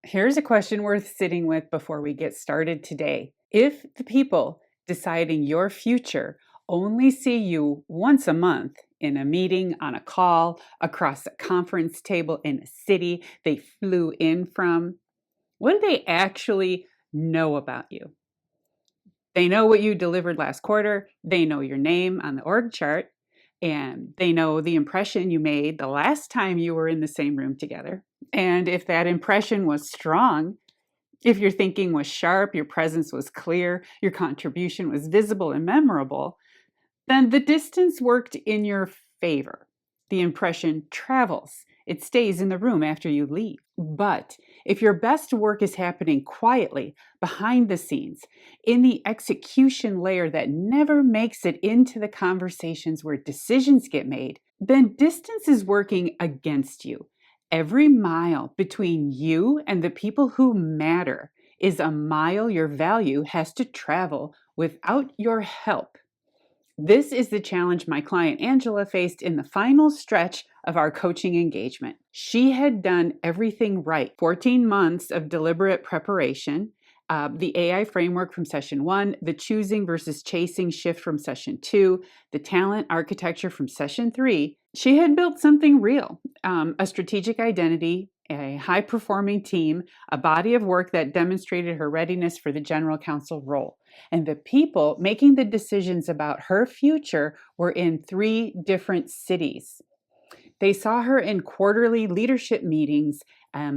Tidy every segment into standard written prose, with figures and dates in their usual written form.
Here's a question worth sitting with before we get started today. If the people deciding your future only see you once a month in a meeting, on a call, across a conference table in a city they flew in from, what do they actually know about you? They know what you delivered last quarter. They know your name on the org chart, and they know the impression you made the last time you were in the same room together. And if that impression was strong, if your thinking was sharp, your presence was clear, your contribution was visible and memorable, then the distance worked in your favor. The impression travels. It stays in the room after you leave. But if your best work is happening quietly, behind the scenes, in the execution layer that never makes it into the conversations where decisions get made, then distance is working against you. Every mile between you and the people who matter is a mile your value has to travel without your help. This is the challenge my client Angela faced in the final stretch of our coaching engagement. She had done everything right. 14 months of deliberate preparation, the AI framework from session 1, the choosing versus chasing shift from session 2, the talent architecture from session 3. She had built something real, a strategic identity, a high-performing team, a body of work that demonstrated her readiness for the general counsel role. And the people making the decisions about her future were in 3 different cities. They saw her in quarterly leadership meetings.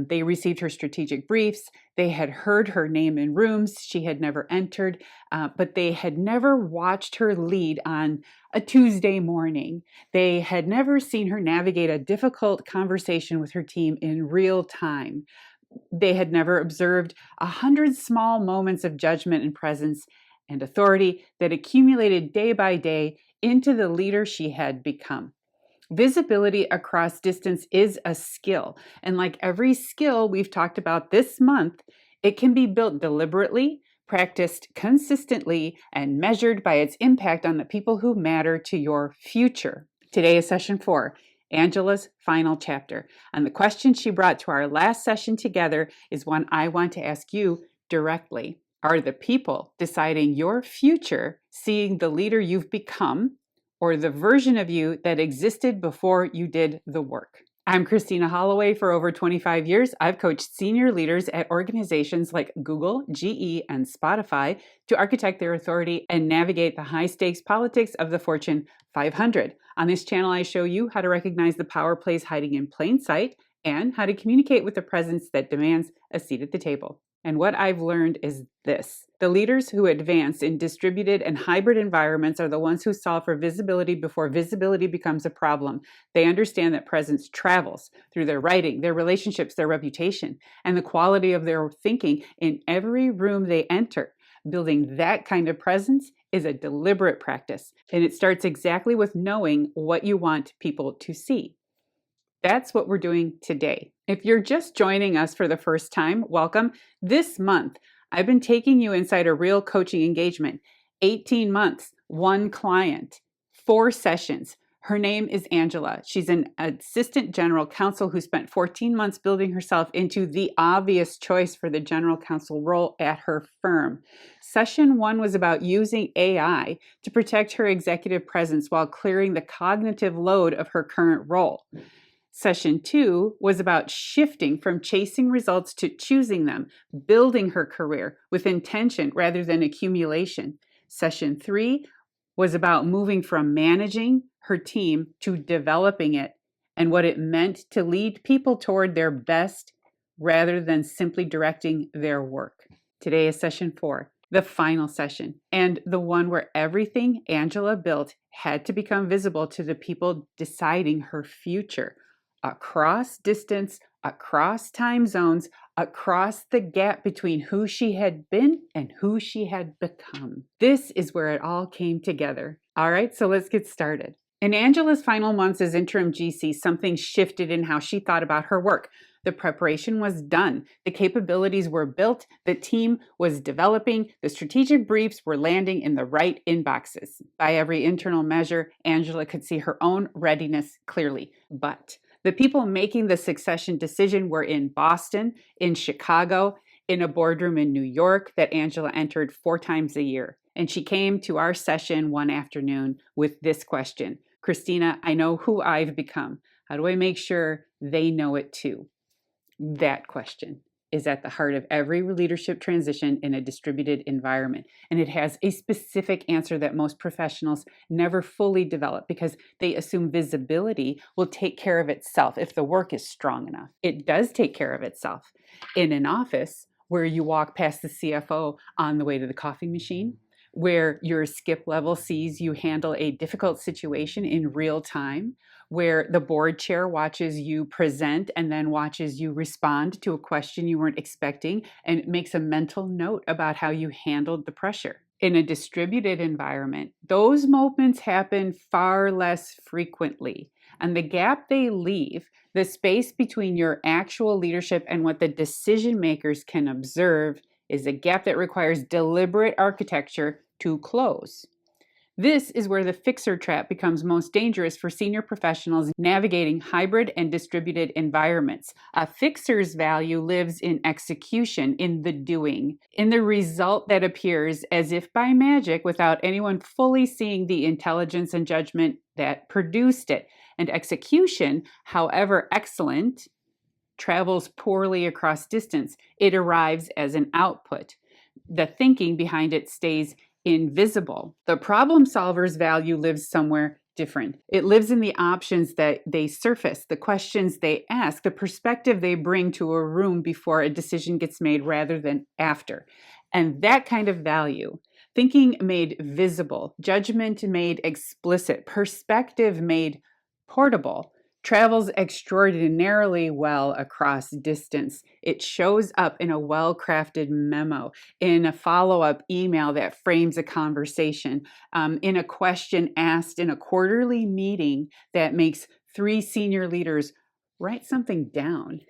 They received her strategic briefs. They had heard her name in rooms she had never entered, but they had never watched her lead on a Tuesday morning. They had never seen her navigate a difficult conversation with her team in real time. They had never observed 100 small moments of judgment and presence and authority that accumulated day by day into the leader she had become. Visibility across distance is a skill, and like every skill we've talked about this month, it can be built deliberately, practiced consistently, and measured by its impact on the people who matter to your future. Today is session 4, Angela's final chapter, and the question she brought to our last session together is one I want to ask you directly. Are the people deciding your future seeing the leader you've become, or the version of you that existed before you did the work? I'm Christina Holloway. For over 25 years, I've coached senior leaders at organizations like Google, GE, and Spotify to architect their authority and navigate the high-stakes politics of the Fortune 500. On this channel, I show you how to recognize the power plays hiding in plain sight and how to communicate with a presence that demands a seat at the table. And what I've learned is this: the leaders who advance in distributed and hybrid environments are the ones who solve for visibility before visibility becomes a problem. They understand that presence travels through their writing, their relationships, their reputation, and the quality of their thinking in every room they enter. Building that kind of presence is a deliberate practice, and it starts exactly with knowing what you want people to see. That's what we're doing today. If you're just joining us for the first time, welcome. This month, I've been taking you inside a real coaching engagement. 18 months, 1 client, 4 sessions. Her name is Angela. She's an assistant general counsel who spent 14 months building herself into the obvious choice for the general counsel role at her firm. Session 1 was about using AI to protect her executive presence while clearing the cognitive load of her current role. Session 2 was about shifting from chasing results to choosing them, building her career with intention rather than accumulation. Session 3 was about moving from managing her team to developing it and what it meant to lead people toward their best rather than simply directing their work. Today is session 4, the final session, and the one where everything Angela built had to become visible to the people deciding her future. Across distance, across time zones, across the gap between who she had been and who she had become. This is where it all came together. All right, so let's get started. In Angela's final months as interim GC, something shifted in how she thought about her work. The preparation was done. The capabilities were built. The team was developing. The strategic briefs were landing in the right inboxes. By every internal measure, Angela could see her own readiness clearly. But The people making the succession decision were in Boston, in Chicago, in a boardroom in New York that Angela entered 4 times a year. And she came to our session one afternoon with this question: Christina, I know who I've become. How do I make sure they know it too? That question is at the heart of every leadership transition in a distributed environment. And it has a specific answer that most professionals never fully develop because they assume visibility will take care of itself if the work is strong enough. It does take care of itself. In an office where you walk past the CFO on the way to the coffee machine, where your skip level sees you handle a difficult situation in real time, where the board chair watches you present and then watches you respond to a question you weren't expecting and makes a mental note about how you handled the pressure. In a distributed environment, those moments happen far less frequently. And the gap they leave, the space between your actual leadership and what the decision makers can observe, is a gap that requires deliberate architecture to close. This is where the fixer trap becomes most dangerous for senior professionals navigating hybrid and distributed environments. A fixer's value lives in execution, in the doing, in the result that appears as if by magic without anyone fully seeing the intelligence and judgment that produced it. And execution, however excellent, travels poorly across distance. It arrives as an output. The thinking behind it stays invisible. The problem solver's value lives somewhere different. It lives in the options that they surface, the questions they ask, the perspective they bring to a room before a decision gets made rather than after. And that kind of value, thinking made visible, judgment made explicit, perspective made portable, travels extraordinarily well across distance. It shows up in a well-crafted memo, in a follow-up email that frames a conversation, in a question asked in a quarterly meeting that makes 3 senior leaders write something down.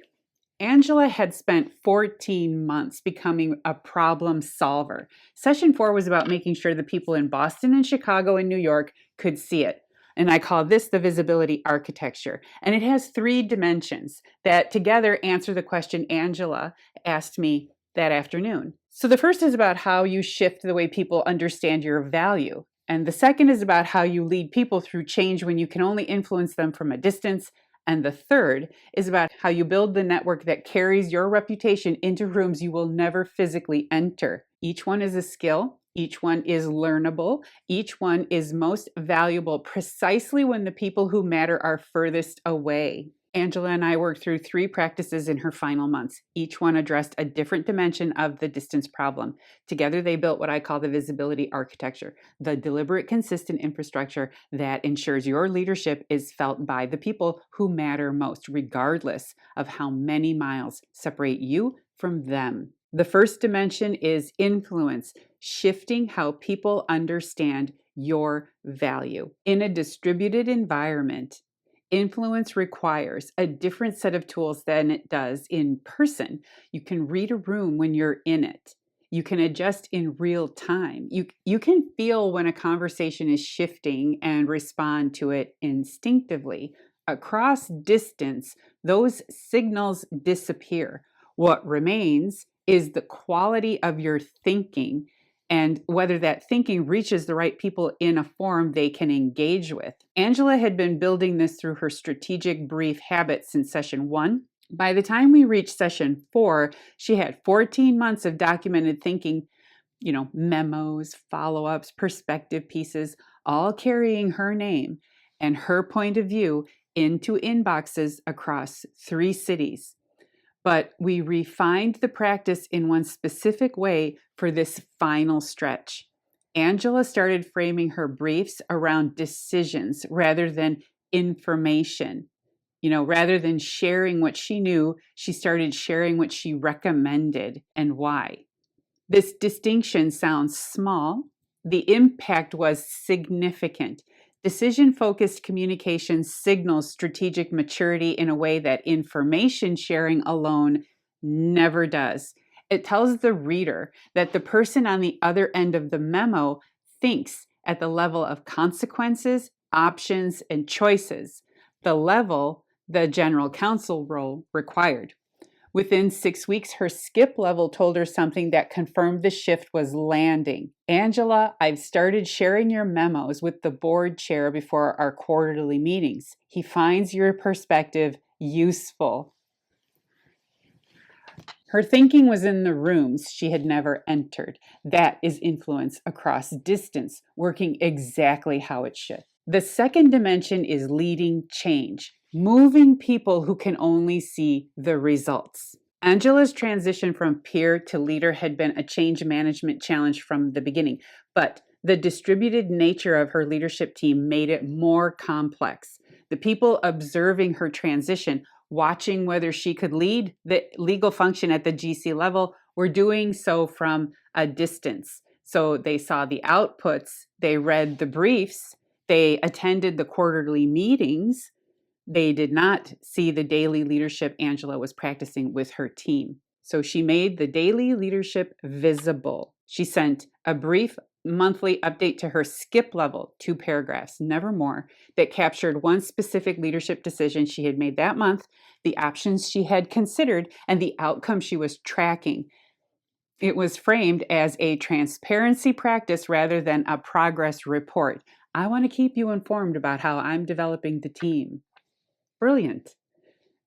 Angela had spent 14 months becoming a problem solver. Session 4 was about making sure the people in Boston and Chicago and New York could see it. And I call this the visibility architecture. And it has 3 dimensions that together answer the question Angela asked me that afternoon. So the first is about how you shift the way people understand your value. And the second is about how you lead people through change when you can only influence them from a distance. And the third is about how you build the network that carries your reputation into rooms you will never physically enter. Each one is a skill. Each one is learnable. Each one is most valuable precisely when the people who matter are furthest away. Angela and I worked through 3 practices in her final months. Each one addressed a different dimension of the distance problem. Together, they built what I call the visibility architecture, the deliberate, consistent infrastructure that ensures your leadership is felt by the people who matter most, regardless of how many miles separate you from them. The first dimension is influence, shifting how people understand your value. In a distributed environment, influence requires a different set of tools than it does in person. You can read a room when you're in it. You can adjust in real time. You can feel when a conversation is shifting and respond to it instinctively. Across distance, those signals disappear. What remains is the quality of your thinking and whether that thinking reaches the right people in a form they can engage with. Angela had been building this through her strategic brief habit since session 1. By the time we reached session 4, she had 14 months of documented thinking, memos, follow-ups, perspective pieces, all carrying her name and her point of view into inboxes across 3 cities. But we refined the practice in one specific way for this final stretch. Angela started framing her briefs around decisions rather than information. Rather than sharing what she knew, she started sharing what she recommended and why. This distinction sounds small. The impact was significant. Decision-focused communication signals strategic maturity in a way that information sharing alone never does. It tells the reader that the person on the other end of the memo thinks at the level of consequences, options, and choices, the level the general counsel role required. Within 6 weeks, her skip level told her something that confirmed the shift was landing. Angela, I've started sharing your memos with the board chair before our quarterly meetings. He finds your perspective useful. Her thinking was in the rooms she had never entered. That is influence across distance, working exactly how it should. The second dimension is leading change, moving people who can only see the results. Angela's transition from peer to leader had been a change management challenge from the beginning, but the distributed nature of her leadership team made it more complex. The people observing her transition, watching whether she could lead the legal function at the GC level, were doing so from a distance. So they saw the outputs, they read the briefs, they attended the quarterly meetings. They did not see the daily leadership Angela was practicing with her team. So she made the daily leadership visible. She sent a brief monthly update to her skip level, 2 paragraphs, never more, that captured one specific leadership decision she had made that month, the options she had considered, and the outcome she was tracking. It was framed as a transparency practice rather than a progress report. I want to keep you informed about how I'm developing the team. Brilliant.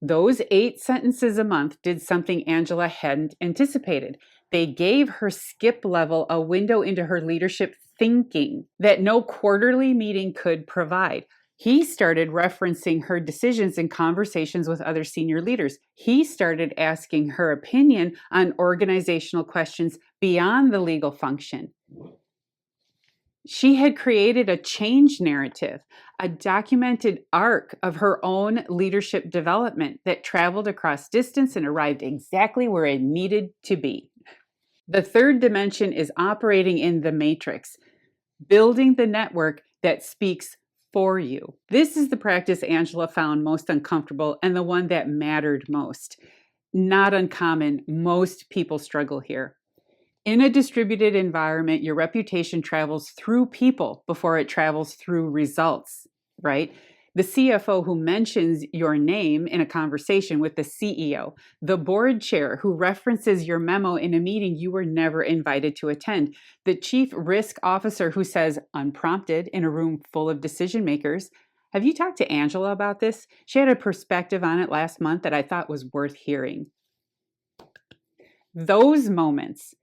Those 8 sentences a month did something Angela hadn't anticipated. They gave her skip level a window into her leadership thinking that no quarterly meeting could provide. He started referencing her decisions in conversations with other senior leaders. He started asking her opinion on organizational questions beyond the legal function. She had created a change narrative, a documented arc of her own leadership development that traveled across distance and arrived exactly where it needed to be. The third dimension is operating in the matrix, building the network that speaks for you. This is the practice Angela found most uncomfortable and the one that mattered most. Not uncommon, most people struggle here. In a distributed environment, your reputation travels through people before it travels through results, right? The CFO who mentions your name in a conversation with the CEO, the board chair who references your memo in a meeting you were never invited to attend, the chief risk officer who says unprompted in a room full of decision makers. Have you talked to Angela about this? She had a perspective on it last month that I thought was worth hearing. Those moments,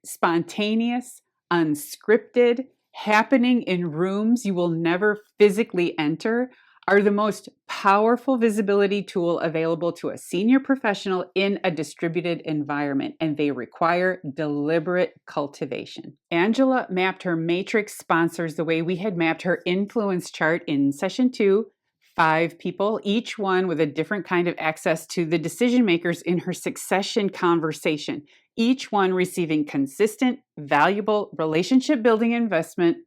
spontaneous, unscripted, happening in rooms you will never physically enter, are the most powerful visibility tool available to a senior professional in a distributed environment, and they require deliberate cultivation. Angela mapped her matrix sponsors the way we had mapped her influence chart in session 2, 5 people, each one with a different kind of access to the decision makers in her succession conversation, each one receiving consistent, valuable relationship building investment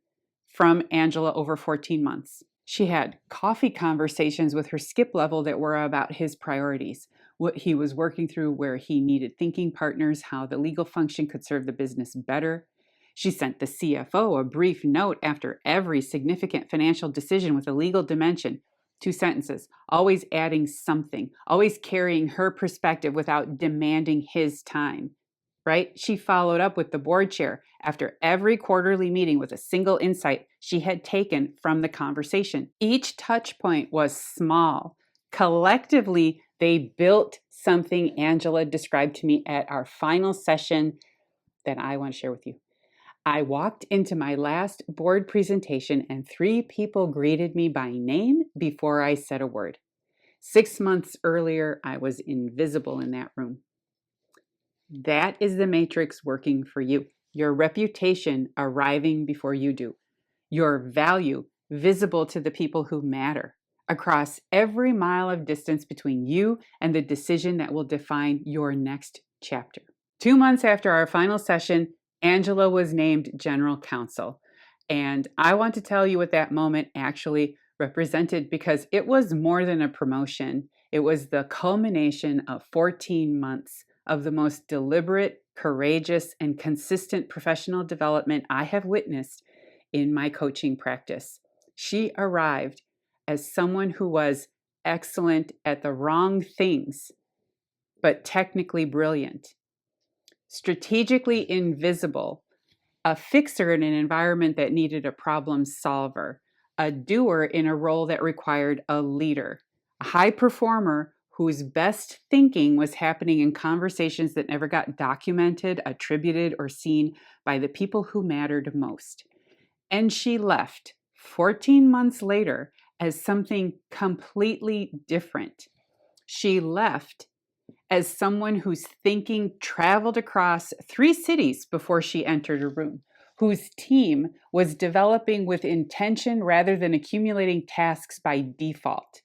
from Angela over 14 months. She had coffee conversations with her skip level that were about his priorities, what he was working through, where he needed thinking partners, how the legal function could serve the business better. She sent the CFO a brief note after every significant financial decision with a legal dimension. 2 sentences, always adding something, always carrying her perspective without demanding his time, right? She followed up with the board chair after every quarterly meeting with a single insight she had taken from the conversation. Each touch point was small. Collectively, they built something Angela described to me at our final session that I want to share with you. I walked into my last board presentation and 3 people greeted me by name before I said a word. 6 months earlier, I was invisible in that room. That is the matrix working for you. Your reputation arriving before you do. Your value visible to the people who matter across every mile of distance between you and the decision that will define your next chapter. 2 months after our final session, Angela was named general counsel. And I want to tell you what that moment actually represented, because it was more than a promotion. It was the culmination of 14 months of the most deliberate, courageous, and consistent professional development I have witnessed in my coaching practice. She arrived as someone who was excellent at the wrong things, but technically brilliant. Strategically invisible, a fixer in an environment that needed a problem solver, a doer in a role that required a leader, a high performer whose best thinking was happening in conversations that never got documented, attributed, or seen by the people who mattered most. And she left 14 months later as something completely different. She left as someone whose thinking traveled across 3 cities before she entered a room, whose team was developing with intention rather than accumulating tasks by default,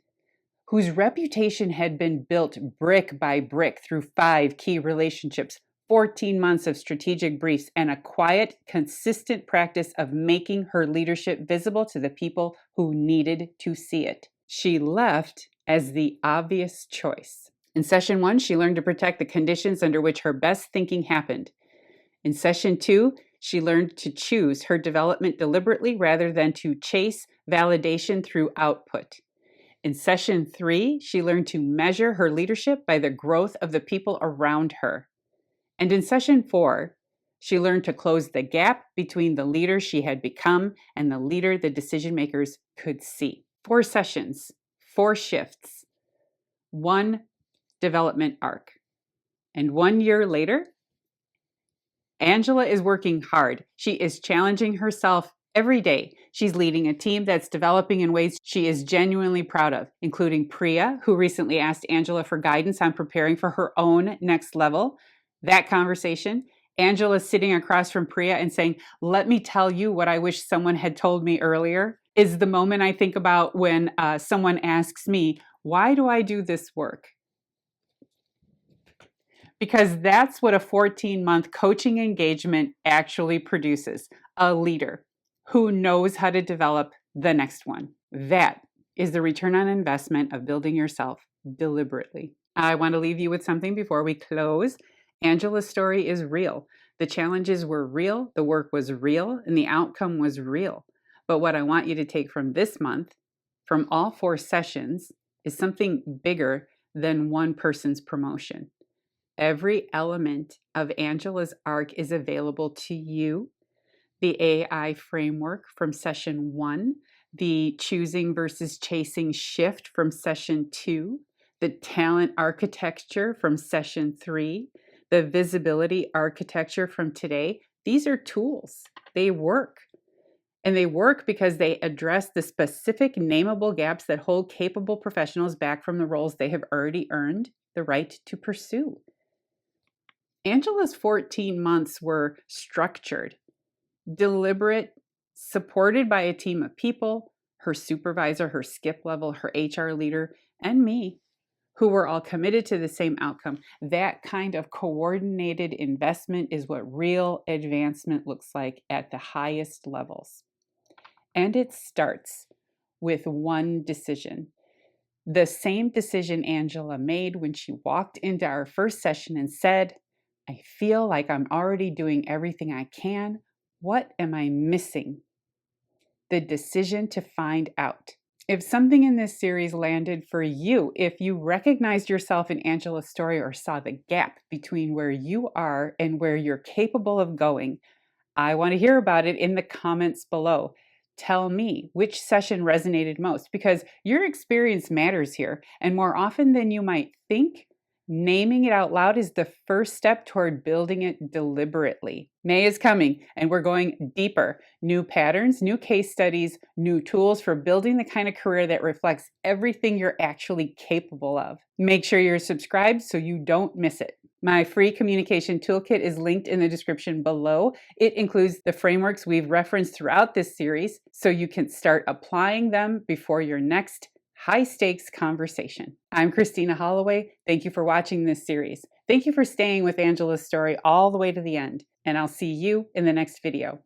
whose reputation had been built brick by brick through 5 key relationships, 14 months of strategic briefs, and a quiet, consistent practice of making her leadership visible to the people who needed to see it. She left as the obvious choice. In session 1, she learned to protect the conditions under which her best thinking happened. In session 2, she learned to choose her development deliberately rather than to chase validation through output. In session 3, she learned to measure her leadership by the growth of the people around her. And in session 4, she learned to close the gap between the leader she had become and the leader the decision makers could see. 4 sessions, 4 shifts, 1 development arc. And 1 year later, Angela is working hard. She is challenging herself every day. She's leading a team that's developing in ways she is genuinely proud of, including Priya, who recently asked Angela for guidance on preparing for her own next level. That conversation, Angela sitting across from Priya and saying, "Let me tell you what I wish someone had told me earlier," is the moment I think about when someone asks me, "Why do I do this work?" Because that's what a 14-month coaching engagement actually produces, a leader who knows how to develop the next one. That is the return on investment of building yourself deliberately. I want to leave you with something before we close. Angela's story is real. The challenges were real, the work was real, and the outcome was real. But what I want you to take from this month, from all 4 sessions, is something bigger than one person's promotion. Every element of Angela's arc is available to you. The AI framework from session 1, the choosing versus chasing shift from session 2, the talent architecture from session 3, the visibility architecture from today. These are tools. They work. And they work because they address the specific nameable gaps that hold capable professionals back from the roles they have already earned the right to pursue. Angela's 14 months were structured, deliberate, supported by a team of people, her supervisor, her skip level, her HR leader, and me, who were all committed to the same outcome. That kind of coordinated investment is what real advancement looks like at the highest levels. And it starts with one decision. The same decision Angela made when she walked into our first session and said, "I feel like I'm already doing everything I can. What am I missing?" The decision to find out. If something in this series landed for you, if you recognized yourself in Angela's story or saw the gap between where you are and where you're capable of going, I want to hear about it in the comments below. Tell me which session resonated most, because your experience matters here. And more often than you might think, naming it out loud is the first step toward building it deliberately. May is coming, and we're going deeper. New patterns, new case studies, new tools for building the kind of career that reflects everything you're actually capable of. Make sure you're subscribed so you don't miss it. My free communication toolkit is linked in the description below. It includes the frameworks we've referenced throughout this series, so you can start applying them before your next high-stakes conversation. I'm Christina Holloway. Thank you for watching this series. Thank you for staying with Angela's story all the way to the end, and I'll see you in the next video.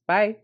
Bye.